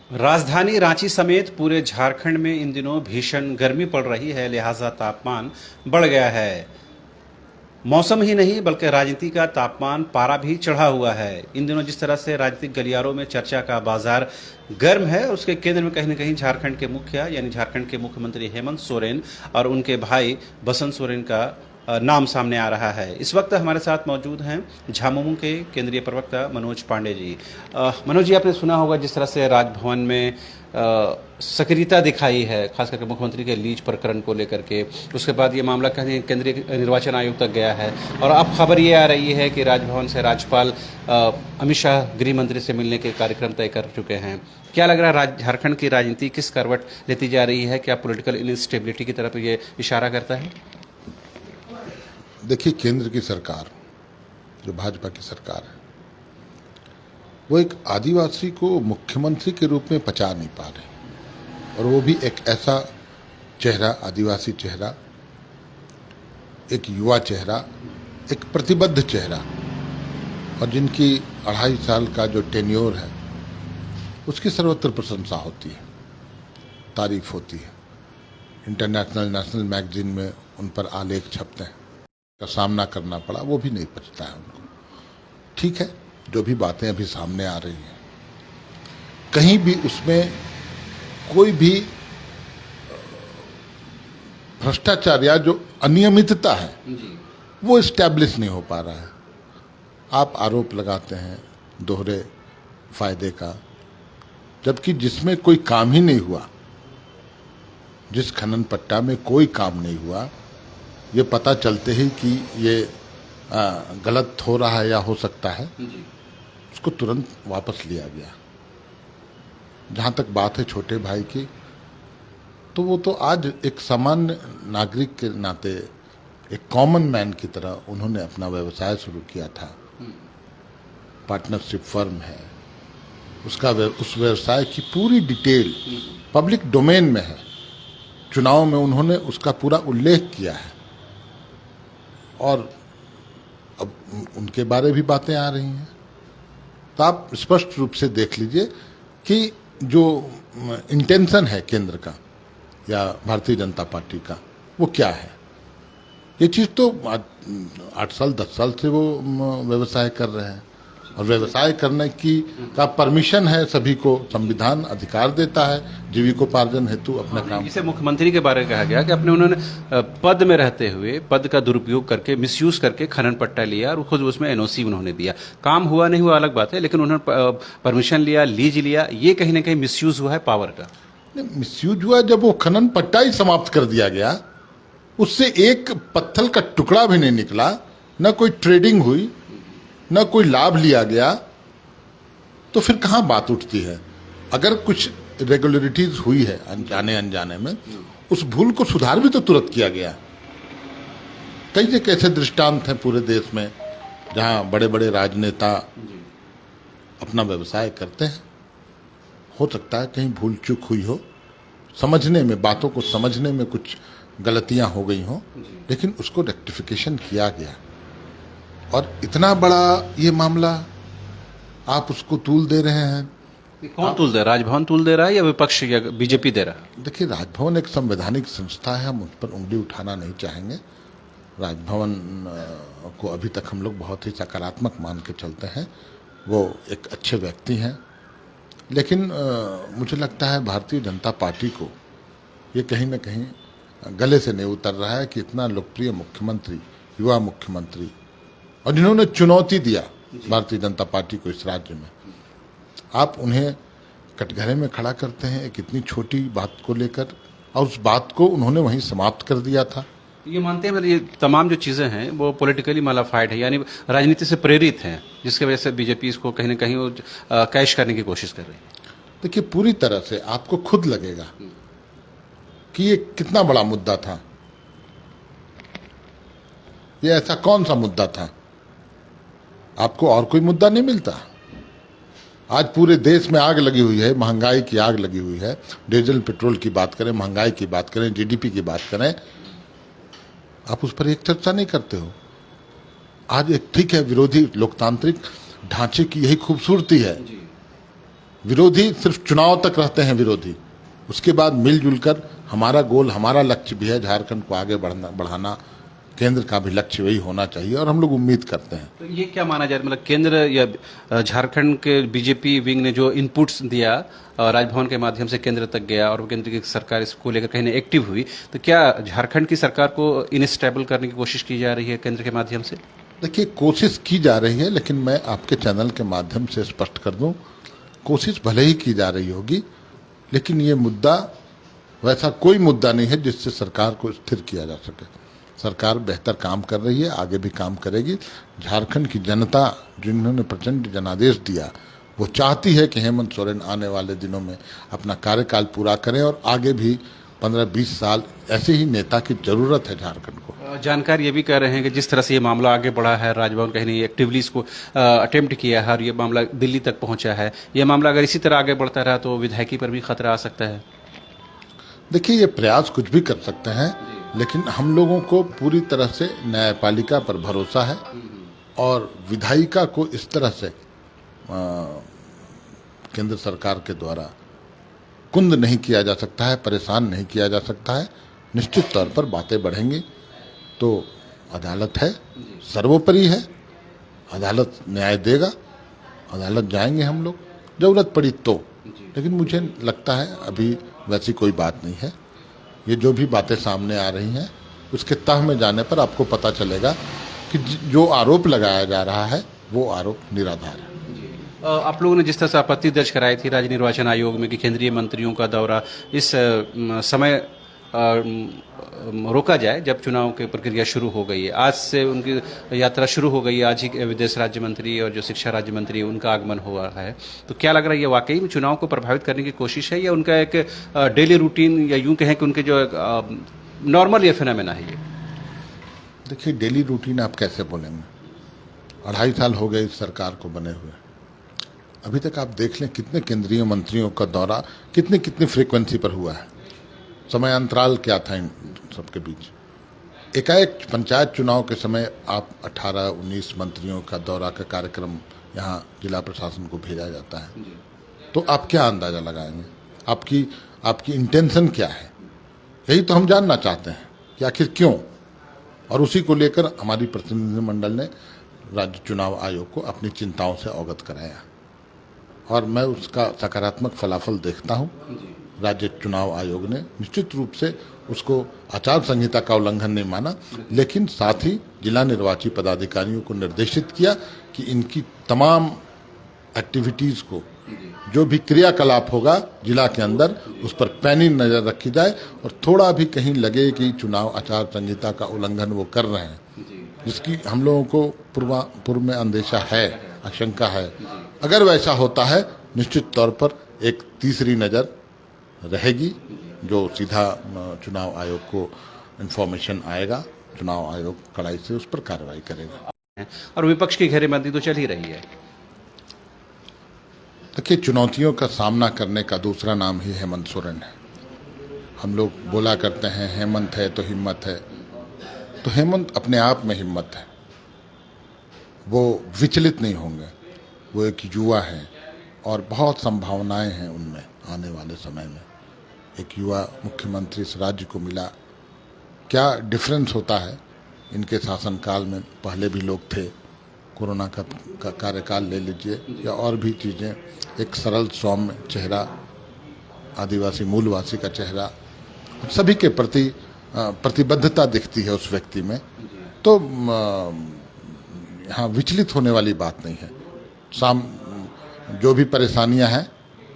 राजधानी रांची समेत पूरे झारखंड में इन दिनों भीषण गर्मी पड़ रही है, लिहाजा तापमान बढ़ गया है। मौसम ही नहीं बल्कि राजनीति का तापमान पारा भी चढ़ा हुआ है। इन दिनों जिस तरह से राजनीतिक गलियारों में चर्चा का बाजार गर्म है, उसके केंद्र में कहीं न कहीं झारखंड के मुखिया यानी झारखंड के मुख्यमंत्री हेमंत सोरेन और उनके भाई बसंत सोरेन का नाम सामने आ रहा है। इस वक्त हमारे साथ मौजूद हैं झामुमो के केंद्रीय प्रवक्ता मनोज पांडे जी। मनोज जी, आपने सुना होगा जिस तरह से राजभवन में सक्रियता दिखाई है, खास करके मुख्यमंत्री के लीज प्रकरण को लेकर के। उसके बाद ये मामला कहीं केंद्रीय निर्वाचन आयोग तक गया है और अब खबर ये आ रही है कि राजभवन से राज्यपाल अमित शाह गृह मंत्री से मिलने के कार्यक्रम तय कर चुके हैं। क्या लग रहा है झारखंड की राजनीति किस करवट लेती जा रही है? क्या पॉलिटिकल इंस्टेबिलिटी की तरफ ये इशारा करता है? देखिए, केंद्र की सरकार जो भाजपा की सरकार है वो एक आदिवासी को मुख्यमंत्री के रूप में पचा नहीं पा रहे, और वो भी एक ऐसा चेहरा, आदिवासी चेहरा, एक युवा चेहरा, एक प्रतिबद्ध चेहरा, और जिनकी 2.5 साल का जो टेन्योर है उसकी सर्वत्र प्रशंसा होती है, तारीफ होती है। इंटरनेशनल, नेशनल मैगजीन में उन पर आलेख छपते हैं। का सामना करना पड़ा, वो भी नहीं पचता है उनको। ठीक है, जो भी बातें अभी सामने आ रही हैं, कहीं भी उसमें कोई भी भ्रष्टाचार या जो अनियमितता है वो इस्टेब्लिश नहीं हो पा रहा है। आप आरोप लगाते हैं दोहरे फायदे का, जबकि जिसमें कोई काम ही नहीं हुआ, जिस खनन पट्टा में कोई काम नहीं हुआ, ये पता चलते ही कि ये गलत हो रहा है या हो सकता है, उसको तुरंत वापस लिया गया। जहाँ तक बात है छोटे भाई की, तो वो तो आज एक सामान्य नागरिक के नाते, एक कॉमन मैन की तरह उन्होंने अपना व्यवसाय शुरू किया था। पार्टनरशिप फर्म है, उस व्यवसाय की पूरी डिटेल पब्लिक डोमेन में है। चुनाव में उन्होंने उसका पूरा उल्लेख किया है, और अब उनके बारे भी बातें आ रही हैं। तो आप स्पष्ट रूप से देख लीजिए कि जो इंटेंशन है केंद्र का या भारतीय जनता पार्टी का, वो क्या है। ये चीज़ तो 8 साल 10 साल से वो व्यवसाय कर रहे हैं, और व्यवसाय करने की का परमिशन है सभी को, संविधान अधिकार देता है जीविकोपार्जन हेतु अपना काम। जिसे मुख्यमंत्री के बारे में कहा गया कि अपने उन्होंने पद में रहते हुए पद का दुरुपयोग करके, मिसयूज करके खनन पट्टा लिया और खुद उसमें एनओसी उन्होंने दिया। काम हुआ नहीं हुआ अलग बात है, लेकिन उन्होंने परमिशन लिया, लीज लिया, ये कहीं ना कहीं मिसयूज हुआ है पावर का। मिसयूज हुआ जब वो खनन पट्टा ही समाप्त कर दिया गया, उससे एक पत्थर का टुकड़ा भी नहीं निकला, न कोई ट्रेडिंग हुई, न कोई लाभ लिया गया, तो फिर कहाँ बात उठती है। अगर कुछ रेगुलरिटीज हुई है अनजाने अनजाने में, उस भूल को सुधार भी तो तुरंत किया गया। कई एक ऐसे दृष्टांत हैं पूरे देश में जहाँ बड़े बड़े राजनेता अपना व्यवसाय करते हैं। हो सकता है कहीं भूल चूक हुई हो, समझने में, बातों को समझने में कुछ गलतियां हो गई हों, लेकिन उसको रेक्टिफिकेशन किया गया। और इतना बड़ा ये मामला आप उसको तूल दे रहे हैं। कौन तूल दे रहा है? राजभवन तूल दे रहा है या विपक्ष या बीजेपी दे रहा है? देखिए, राजभवन एक संवैधानिक संस्था है, हम उस पर उंगली उठाना नहीं चाहेंगे। राजभवन को अभी तक हम लोग बहुत ही सकारात्मक मान के चलते हैं, वो एक अच्छे व्यक्ति हैं। लेकिन मुझे लगता है भारतीय जनता पार्टी को ये कहीं ना कहीं गले से नहीं उतर रहा है कि इतना लोकप्रिय मुख्यमंत्री, युवा मुख्यमंत्री, और जिन्होंने चुनौती दिया भारतीय जनता पार्टी को इस राज्य में, आप उन्हें कटघरे में खड़ा करते हैं एक इतनी छोटी बात को लेकर, और उस बात को उन्होंने वहीं समाप्त कर दिया था। ये मानते हैं मतलब ये तमाम जो चीज़ें हैं वो पॉलिटिकली मॉडिफाइड है, यानी राजनीति से प्रेरित हैं, जिसकी वजह से बीजेपी इसको कहीं ना कहीं वो कैश करने की कोशिश कर रही है। देखिए, पूरी तरह से आपको खुद लगेगा कि ये कितना बड़ा मुद्दा था। ये ऐसा कौन सा मुद्दा था? आपको और कोई मुद्दा नहीं मिलता। आज पूरे देश में आग लगी हुई है, महंगाई की आग लगी हुई है। डीजल पेट्रोल की बात करें, महंगाई की बात करें, जीडीपी की बात करें, आप उस पर एक चर्चा नहीं करते हो। आज एक ठीक है, विरोधी लोकतांत्रिक ढांचे की यही खूबसूरती है, विरोधी सिर्फ चुनाव तक रहते हैं विरोधी, उसके बाद मिलजुल कर हमारा गोल, हमारा लक्ष्य भी है झारखंड को आगे बढ़ाना। केंद्र का भी लक्ष्य वही होना चाहिए और हम लोग उम्मीद करते हैं। तो ये क्या माना जाए, मतलब केंद्र या झारखंड के बीजेपी विंग ने जो इनपुट्स दिया राजभवन के माध्यम से केंद्र तक गया और केंद्र की सरकार इसको लेकर कहीं एक्टिव हुई, तो क्या झारखंड की सरकार को इनस्टेबल करने की कोशिश की जा रही है केंद्र के माध्यम से? देखिए, कोशिश की जा रही है, लेकिन मैं आपके चैनल के माध्यम से स्पष्ट कर दूं, कोशिश भले ही की जा रही होगी, लेकिन ये मुद्दा वैसा कोई मुद्दा नहीं है जिससे सरकार को स्थिर किया जा सके। सरकार बेहतर काम कर रही है, आगे भी काम करेगी। झारखंड की जनता जिन्होंने प्रचंड जनादेश दिया, वो चाहती है कि हेमंत सोरेन आने वाले दिनों में अपना कार्यकाल पूरा करें और आगे भी 15-20 साल ऐसे ही नेता की जरूरत है झारखंड को। जानकार ये भी कह रहे हैं कि जिस तरह से ये मामला आगे बढ़ा है, राजभवन कहीं नहीं एक्टिवली इसको अटेम्प्ट किया है और ये मामला दिल्ली तक पहुंचा है, ये मामला अगर इसी तरह आगे बढ़ता रहा तो विधायकी पर भी खतरा आ सकता है। देखिए, ये प्रयास कुछ भी कर सकते हैं, लेकिन हम लोगों को पूरी तरह से न्यायपालिका पर भरोसा है और विधायिका को इस तरह से केंद्र सरकार के द्वारा कुंद नहीं किया जा सकता है, परेशान नहीं किया जा सकता है। निश्चित तौर पर बातें बढ़ेंगी तो अदालत है, सर्वोपरि है, अदालत न्याय देगा, अदालत जाएंगे हम लोग जरूरत पड़ी तो। लेकिन मुझे लगता है अभी वैसी कोई बात नहीं है। ये जो भी बातें सामने आ रही हैं उसके तह में जाने पर आपको पता चलेगा कि जो आरोप लगाया जा रहा है वो आरोप निराधार है। आप लोगों ने जिस तरह से आपत्ति दर्ज कराई थी राज्य निर्वाचन आयोग में कि केंद्रीय मंत्रियों का दौरा इस समय रोका जाए जब चुनाव की प्रक्रिया शुरू हो गई है, आज से उनकी यात्रा शुरू हो गई है। आज ही विदेश राज्य मंत्री और जो शिक्षा राज्य मंत्री उनका आगमन हुआ है, तो क्या लग रहा है ये वाकई में चुनाव को प्रभावित करने की कोशिश है या उनका एक डेली रूटीन, या यूं कहें कि उनके जो नॉर्मल ये फिनोमेना है ये? देखिए, डेली रूटीन आप कैसे बोलेंगे? 2.5 साल हो गए इस सरकार को बने हुए, अभी तक आप देख लें कितने केंद्रीय मंत्रियों का दौरा कितनी फ्रीक्वेंसी पर हुआ है, समय अंतराल क्या था इन सबके बीच। एकाएक पंचायत चुनाव के समय आप 18-19 मंत्रियों का दौरा का कार्यक्रम यहाँ जिला प्रशासन को भेजा जाता है, तो आप क्या अंदाजा लगाएंगे? आपकी इंटेंशन क्या है? यही तो हम जानना चाहते हैं कि आखिर क्यों। और उसी को लेकर हमारी प्रतिनिधिमंडल ने राज्य चुनाव आयोग को अपनी चिंताओं से अवगत कराया और मैं उसका सकारात्मक फलाफल देखता हूँ। राज्य चुनाव आयोग ने निश्चित रूप से उसको आचार संहिता का उल्लंघन नहीं माना, लेकिन साथ ही जिला निर्वाची पदाधिकारियों को निर्देशित किया कि इनकी तमाम एक्टिविटीज़ को, जो भी क्रियाकलाप होगा जिला के अंदर, उस पर पैनी नज़र रखी जाए और थोड़ा भी कहीं लगे कि चुनाव आचार संहिता का उल्लंघन वो कर रहे हैं, जिसकी हम लोगों को पूर्व में अंदेशा है, आशंका है, अगर वैसा होता है निश्चित तौर पर एक तीसरी नज़र रहेगी जो सीधा चुनाव आयोग को इन्फॉर्मेशन आएगा, चुनाव आयोग कड़ाई से उस पर कार्रवाई करेगा। और विपक्ष की घेरेबंदी तो चल ही रही है। देखिए, चुनौतियों का सामना करने का दूसरा नाम ही हेमंत सोरेन है। हम लोग बोला करते हैं हेमंत है तो हिम्मत है, तो हेमंत अपने आप में हिम्मत है, वो विचलित नहीं होंगे। वो एक युवा है और बहुत संभावनाएं हैं उनमें आने वाले समय में। एक युवा मुख्यमंत्री इस राज्य को मिला, क्या डिफरेंस होता है इनके शासनकाल में? पहले भी लोग थे, कोरोना का कार्यकाल ले लीजिए या और भी चीज़ें, एक सरल सौम्य चेहरा, आदिवासी मूलवासी का चेहरा, सभी के प्रति प्रतिबद्धता दिखती है उस व्यक्ति में, तो यहाँ विचलित होने वाली बात नहीं है। जो भी परेशानियां हैं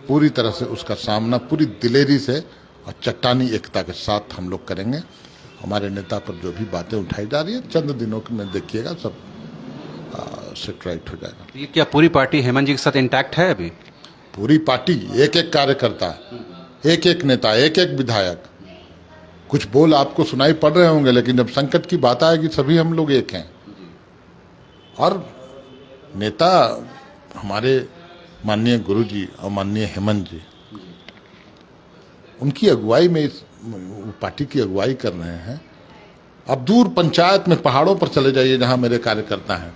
पूरी तरह से उसका सामना पूरी दिलेरी से और चट्टानी एकता के साथ हम लोग करेंगे। हमारे नेता पर जो भी बातें उठाई जा रही है, चंद दिनों में देखिएगा सब सेट राइट हो जाएगा। ये क्या पूरी पार्टी हेमंत जी के साथ इंटैक्ट है अभी? पूरी पार्टी, एक कार्यकर्ता, एक नेता, एक विधायक। कुछ बोल आपको सुनाई पड़ रहे होंगे, लेकिन जब संकट की बात आएगी सभी हम लोग एक हैं। और नेता हमारे माननीय गुरुजी और माननीय हेमंत जी, उनकी अगुवाई में इस पार्टी की अगुवाई कर रहे हैं। अब दूर पंचायत में पहाड़ों पर चले जाइए जहां मेरे कार्यकर्ता हैं,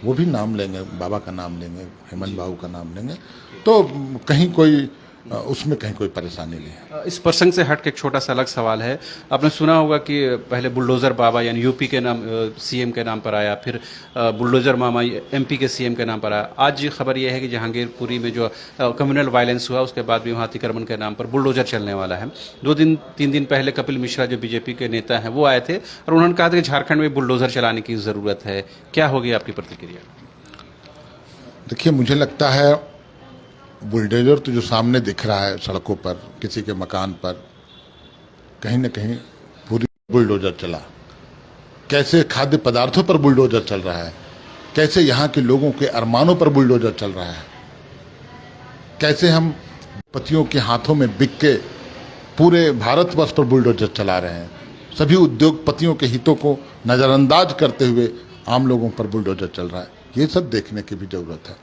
वो भी नाम लेंगे, बाबा का नाम लेंगे, हेमंत बाबू का नाम लेंगे, तो कहीं कोई उसमें कहीं कोई परेशानी नहीं है। इस प्रसंग से हट के एक छोटा सा अलग सवाल है। आपने सुना होगा कि पहले बुलडोजर बाबा यानी यूपी के नाम सीएम के नाम पर आया, फिर बुलडोजर मामा एमपी के सीएम के नाम पर आया। आज खबर यह है कि जहांगीरपुरी में जो कम्युनल वायलेंस हुआ उसके बाद भी वहाँ अतिक्रमण के नाम पर बुलडोजर चलने वाला है। 2-3 दिन पहले कपिल मिश्रा जो बीजेपी के नेता हैं वो आए थे और उन्होंने कहा था कि झारखंड में बुलडोजर चलाने की ज़रूरत है। क्या होगी आपकी प्रतिक्रिया? देखिए, मुझे लगता है बुलडोजर तो जो सामने दिख रहा है सड़कों पर, किसी के मकान पर, कहीं न कहीं पूरी बुलडोजर चला। कैसे खाद्य पदार्थों पर बुलडोजर चल रहा है, कैसे यहाँ के लोगों के अरमानों पर बुलडोजर चल रहा है, कैसे हम पतियों के हाथों में बिक के पूरे भारतवर्ष पर बुलडोजर चला रहे हैं, सभी उद्योगपतियों के हितों को नज़रअंदाज करते हुए आम लोगों पर बुलडोजर चल रहा है। ये सब देखने की भी जरूरत है।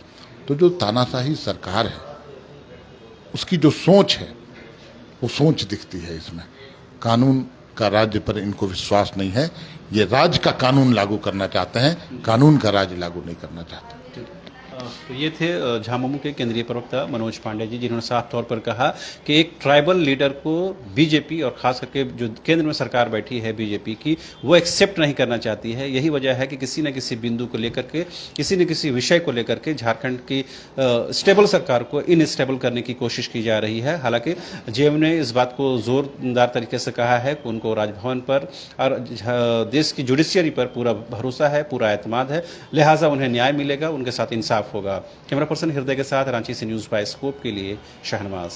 तो जो तानाशाही सरकार है उसकी जो सोच है वो सोच दिखती है इसमें। कानून का राज्य पर इनको विश्वास नहीं है। ये राज्य का कानून लागू करना चाहते हैं, कानून का राज्य लागू नहीं करना चाहते। तो ये थे झामुमो के केंद्रीय प्रवक्ता मनोज पांडे जी, जिन्होंने साफ तौर पर कहा कि एक ट्राइबल लीडर को बीजेपी और खास करके जो केंद्र में सरकार बैठी है बीजेपी की, वो एक्सेप्ट नहीं करना चाहती है। यही वजह है कि किसी न किसी बिंदु को लेकर के, किसी न किसी विषय को लेकर के झारखंड की स्टेबल सरकार को इनस्टेबल करने की कोशिश की जा रही है। हालांकि जेएम ने इस बात को जोरदार तरीके से कहा है कि उनको राजभवन पर और देश की जुडिशियरी पर पूरा भरोसा है, पूरा एतमाद है, लिहाजा उन्हें न्याय मिलेगा, उनके साथ इंसाफ होगा। कैमरा पर्सन हृदय के साथ रांची से न्यूज़ बाय स्कोप के लिए शहनवाज।